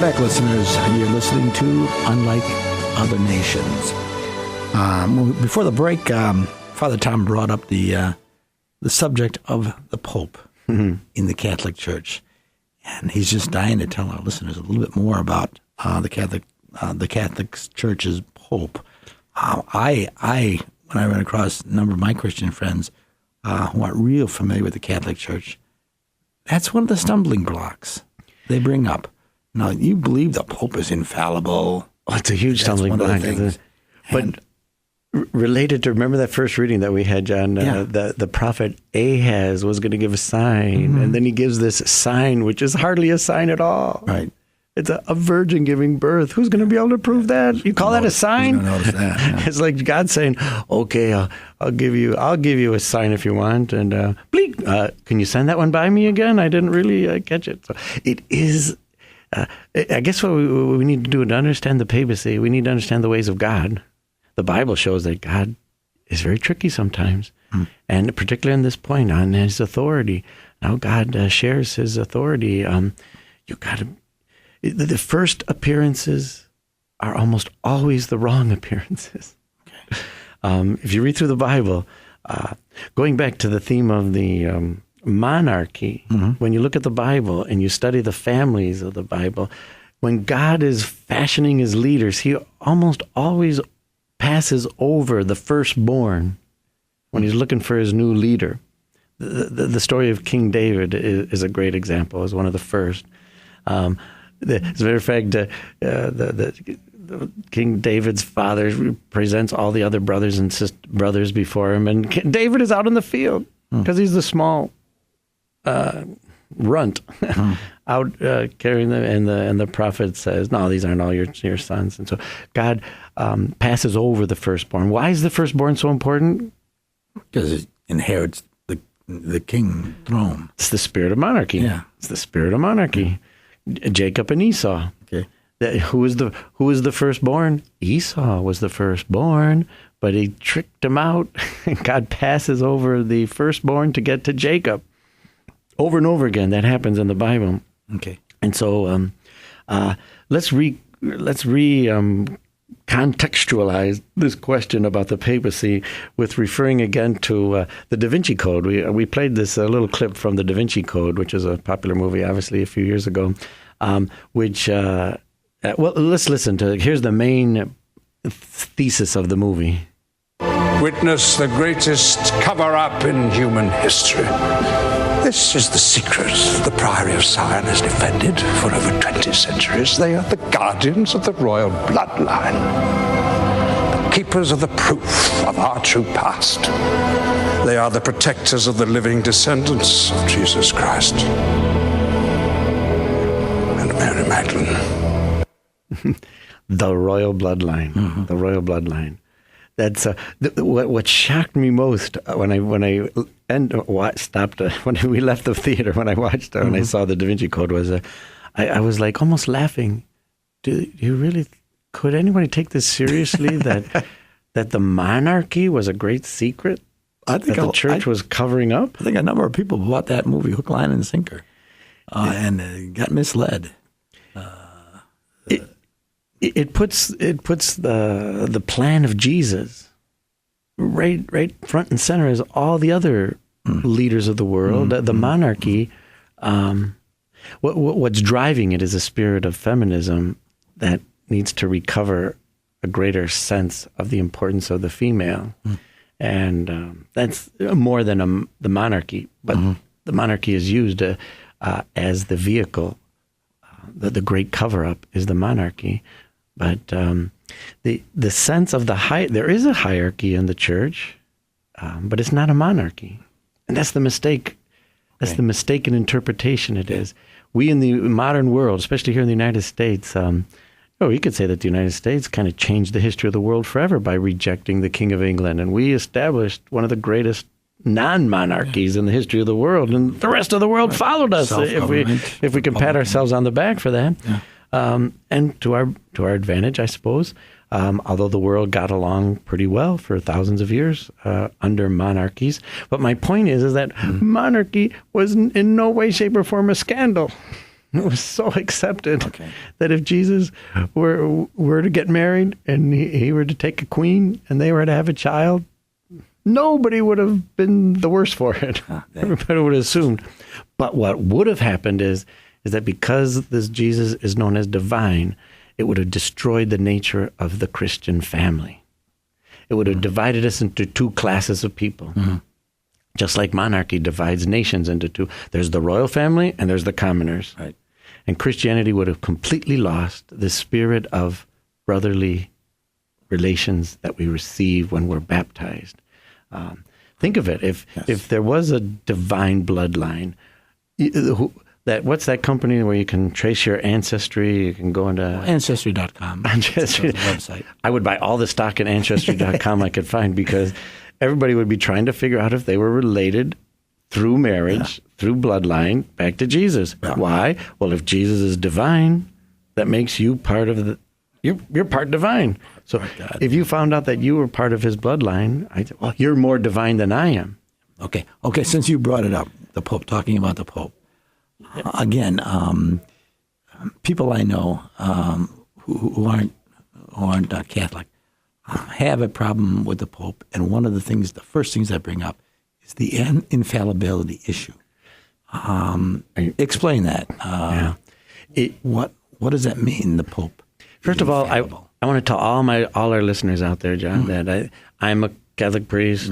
back, listeners. You're listening to Unlike Other Nations. Before the break, Father Tom brought up the subject of the Pope in the Catholic Church, and he's just dying to tell our listeners a little bit more about the Catholic Church's Pope. When I ran across a number of my Christian friends who aren't real familiar with the Catholic Church, that's one of the stumbling blocks they bring up. Now, you believe the Pope is infallible. Oh, it's a huge stumbling block. But related to, remember that first reading that we had, John? The prophet Ahaz was going to give a sign, and then he gives this sign, which is hardly a sign at all. Right. It's a virgin giving birth. Who's going to be able to prove that? You call that a sign? Notice that, yeah. It's like God saying, "Okay, I'll give you a sign if you want." And bleak, can you send that one by me again? I didn't really catch it. So it is. I guess what we need to do to understand the papacy, we need to understand the ways of God. The Bible shows that God is very tricky sometimes, and particularly on this point on His authority. Now God shares His authority. You got to. The first appearances are almost always the wrong appearances. Okay. If you read through the Bible, going back to the theme of the monarchy, when you look at the Bible and you study the families of the Bible, when God is fashioning His leaders, He almost always passes over the firstborn when He's looking for His new leader. The story of King David is a great example, is one of the first. As a matter of fact, the King David's father presents all the other brothers and brothers before him, and David is out in the field because he's the small runt out carrying them, and the prophet says, "No, these aren't all your sons." And so God passes over the firstborn. Why is the firstborn so important? Because it inherits the king throne. It's the spirit of monarchy. Yeah, it's the spirit of monarchy. Jacob and Esau. Okay. Who was the firstborn? Esau was the firstborn, but he tricked him out. God passes over the firstborn to get to Jacob. Over and over again, that happens in the Bible. Okay. And so let's contextualize this question about the papacy with referring again to the Da Vinci Code. We played this little clip from the Da Vinci Code, which is a popular movie, obviously, a few years ago, let's listen to it. Here's the main thesis of the movie. Witness the greatest cover-up in human history. This is the secret the Priory of Sion has defended for over 20 centuries. They are the guardians of the royal bloodline, the keepers of the proof of our true past. They are the protectors of the living descendants of Jesus Christ and Mary Magdalene. The royal bloodline, the royal bloodline. That's what shocked me most when we left the theater, when I watched when I saw the Da Vinci Code, was I was like almost laughing. Do you really, could anybody take this seriously, that the monarchy was a great secret that the church was covering up? I think a number of people bought that movie hook, line, and sinker, and got misled. It puts the plan of Jesus right front and center as all the other leaders of the world. The monarchy, what's driving it is a spirit of feminism that needs to recover a greater sense of the importance of the female, and that's more than the monarchy. But the monarchy is used as the vehicle. The great cover-up is the monarchy. But the sense of there is a hierarchy in the church, but it's not a monarchy. And that's the mistake. That's the mistaken interpretation it is. We in the modern world, especially here in the United States, you could say that the United States kind of changed the history of the world forever by rejecting the King of England. And we established one of the greatest non-monarchies in the history of the world. And the rest of the world followed us, if we can pat ourselves on the back for that. Yeah. And to our advantage, I suppose, although the world got along pretty well for thousands of years under monarchies. But my point is that monarchy was in no way, shape, or form a scandal. It was so accepted that if Jesus were to get married and he were to take a queen and they were to have a child, nobody would have been the worse for it. Everybody would have assumed. But what would have happened is that because this Jesus is known as divine, it would have destroyed the nature of the Christian family. It would have divided us into two classes of people. Just like monarchy divides nations into two. There's the royal family and there's the commoners. Right. And Christianity would have completely lost the spirit of brotherly relations that we receive when we're baptized. Think of it. If there was a divine bloodline, what's that company where you can trace your ancestry? You can go into Ancestry.com. Ancestry. Website. I would buy all the stock in Ancestry.com I could find, because everybody would be trying to figure out if they were related through marriage, through bloodline, back to Jesus. Yeah. Why? Well, if Jesus is divine, that makes you part of the... You're part divine. So if you found out that you were part of his bloodline, I'd say, well, you're more divine than I am. Okay. Since you brought it up, the Pope, talking about the Pope. Again, people I know who aren't Catholic have a problem with the Pope, and one of the first things I bring up is the infallibility issue. Explain that. What does that mean, the Pope? First of all, I want to tell all our listeners out there, John, that I'm a Catholic priest,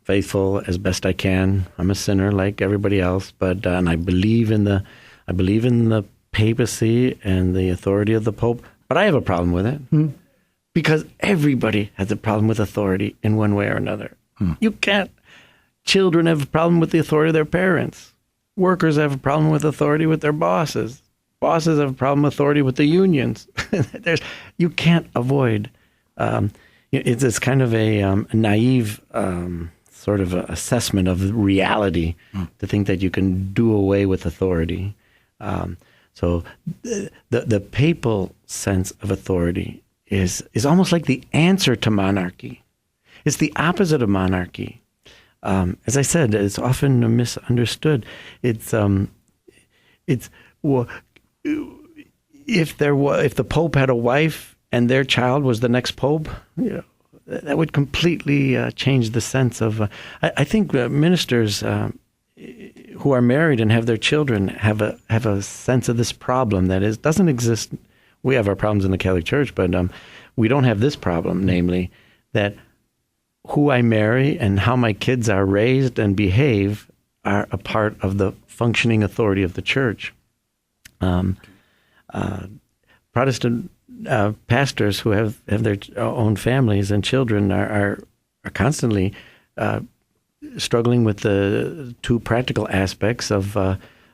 faithful as best I can. I'm a sinner like everybody else, but and I believe in the papacy and the authority of the Pope. But I have a problem with it. Because everybody has a problem with authority in one way or another. You can't. Children have a problem with the authority of their parents. Workers have a problem with authority with their bosses. Bosses have a problem with authority with the unions. You can't avoid. It's kind of a naive sort of assessment of reality to think that you can do away with authority. So the papal sense of authority is almost like the answer to monarchy. It's the opposite of monarchy. As I said, it's often misunderstood. If the Pope had a wife and their child was the next Pope, that would completely change the sense of. I think ministers who are married and have their children have a sense of this problem that doesn't exist. We have our problems in the Catholic Church, but we don't have this problem, namely that who I marry and how my kids are raised and behave are a part of the functioning authority of the Church. Protestant pastors who have their own families and children are constantly struggling with the two practical aspects of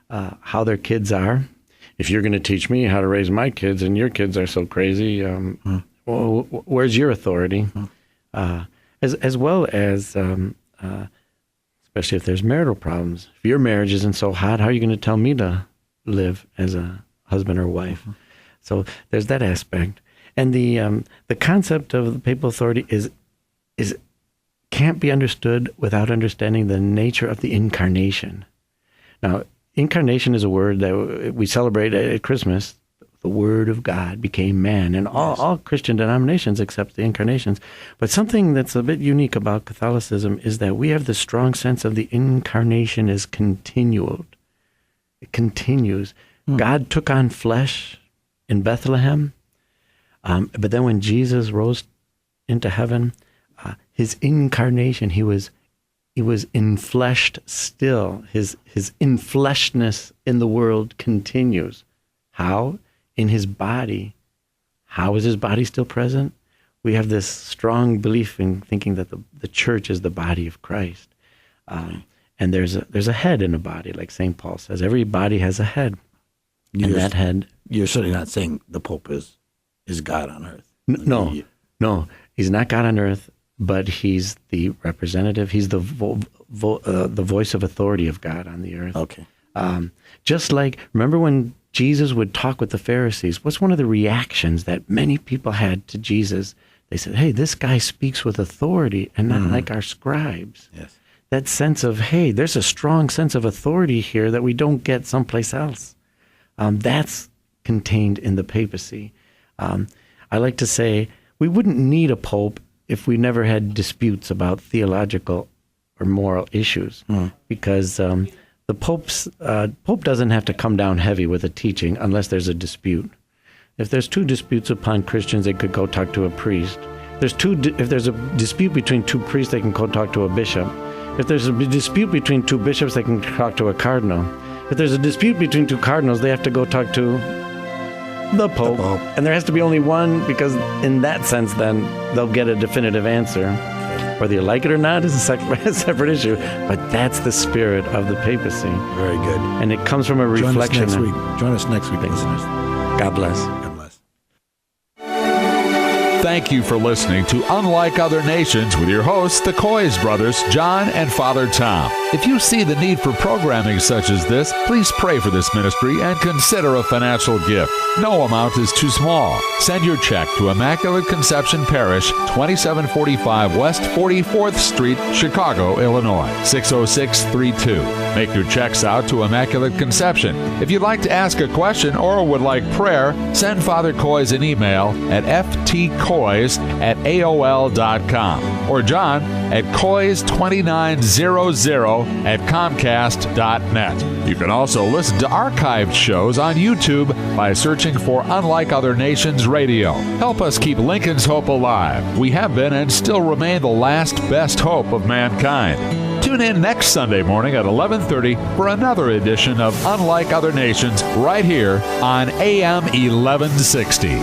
how their kids are. If you're going to teach me how to raise my kids and your kids are so crazy, well, where's your authority? As well as, especially if there's marital problems. If your marriage isn't so hot, how are you going to tell me to live as a husband or wife? So there's that aspect. And the concept of the papal authority is can't be understood without understanding the nature of the incarnation. Now, incarnation is a word that we celebrate at Christmas. The Word of God became man, and all Christian denominations accept the incarnations. But something that's a bit unique about Catholicism is that we have the strong sense of the incarnation is continual. It continues. God took on flesh in Bethlehem, but then when Jesus rose into heaven, his incarnation, he was infleshed still. His infleshedness in the world continues. How? In his body. How is his body still present? We have this strong belief in thinking that the church is the body of Christ. And there's a head in a body, like St. Paul says. Every body has a head. And that head... You're certainly not saying the Pope is God on earth. No. He's not God on earth, but he's the representative. He's the voice of authority of God on the earth. Okay. Just like, remember when Jesus would talk with the Pharisees, what's one of the reactions that many people had to Jesus? They said, hey, this guy speaks with authority and not like our scribes. Yes. That sense of, hey, there's a strong sense of authority here that we don't get someplace else. That's contained in the papacy. I like to say we wouldn't need a pope if we never had disputes about theological or moral issues, because the pope doesn't have to come down heavy with a teaching unless there's a dispute. If there's two disputes upon Christians, they could go talk to a priest. If there's a dispute between two priests, they can go talk to a bishop. If there's a dispute between two bishops, they can talk to a cardinal. If there's a dispute between two cardinals, they have to go talk to the Pope. And there has to be only one, because in that sense, then, they'll get a definitive answer. Whether you like it or not is a separate issue, but that's the spirit of the papacy. Very good. And it comes from a reflection. Join us next week, listeners. God bless. God bless. Thank you for listening to Unlike Other Nations with your hosts, the Coys brothers, John and Father Tom. If you see the need for programming such as this, please pray for this ministry and consider a financial gift. No amount is too small. Send your check to Immaculate Conception Parish, 2745 West 44th Street, Chicago, Illinois, 60632. Make your checks out to Immaculate Conception. If you'd like to ask a question or would like prayer, send Father Coys an email at ftcoys@aol.com or John at coys2900@comcast.net. You can also listen to archived shows on YouTube by searching for Unlike Other Nations Radio. Help us keep Lincoln's hope alive. We have been and still remain the last best hope of mankind. Tune in next Sunday morning at 11:30 for another edition of Unlike Other Nations right here on AM 1160.